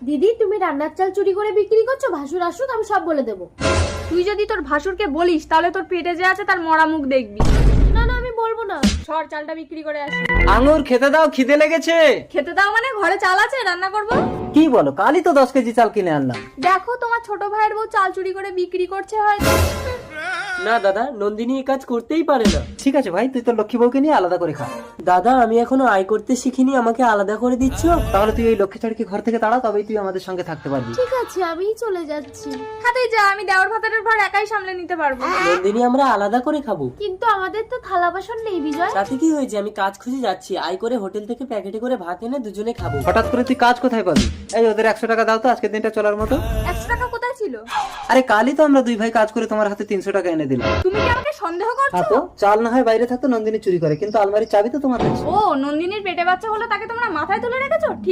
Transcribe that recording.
দিদি তুমি রান্নার চাল চুরি করে বিক্রি করছো, ভাসুর আসুক আমি সব বলে দেবো। তুই যদি তোর ভাসুরকে বলিস তাহলে তোর পেটে যে আছে তার মরা মুখ দেখবি। না না আমি বলবো না। সর চালটা বিক্রি করে আসি। আঙুর খেতে দাও, খিদে লেগেছে। খেতে দাও মানে ঘরে চাল আছে, রান্না করবো। কি বলো, কালই তো 10 কেজি চাল কিনে আনলাম। দেখো তোমার ছোট ভাইয়ের বউ চাল চুরি করে বিক্রি করছে হয়তো। না দাদা, নন্দিনী এই কাজ করতেই পারে না। ঠিক আছে ভাই, তুই তোর লক্ষ্মী বউকে নিয়ে আলাদা করে খা। দাদা আমি এখনো আয় করতে শিখিনি, আমাকে আলাদা করে দিচ্ছ? তাহলে তুই এই লক্ষ্মী ছাড়কে ঘর থেকে তাড়া, তবেই তুই আমাদের সঙ্গে থাকতে পারবি। ঠিক আছে আমিই চলে যাচ্ছি। হাতেই যা, আমি দেওয়ার ভাতারের ভার একাই সামলে নিতে পারবো। নন্দিনী আমরা আলাদা করে খাবো। কিন্তু আমাদের তো থালা বাসন নেই বিজয়। তাতে কি হয়েছে, আমি কাজ খুঁজে যাচ্ছি, আয় করে হোটেল থেকে প্যাকেটে করে ভাত এনে দুজনে খাবো। হঠাৎ করে তুই কাজ কোথায় পাবি? এই ওদের 100 টাকা দাও তো, আজকের দিনটা চলার মতো। 100 টাকা কোথায় ছিল? আরে কালই তো আমরা দুই ভাই কাজ করে তোমার হাতে 300 টাকা এনে দিলাম। তুমি কি আমাকে সন্দেহ করছো? হ্যাঁ তো, চাল না হয় বাইরে থাকতো, নন্দিনী চুরি করে, কিন্তু আলমারির চাবি তো তোমার কাছে। ও, নন্দিনীর পেটে বাচ্চা হলো তাকে তোমরা মাথায় তুলে রেখেছো?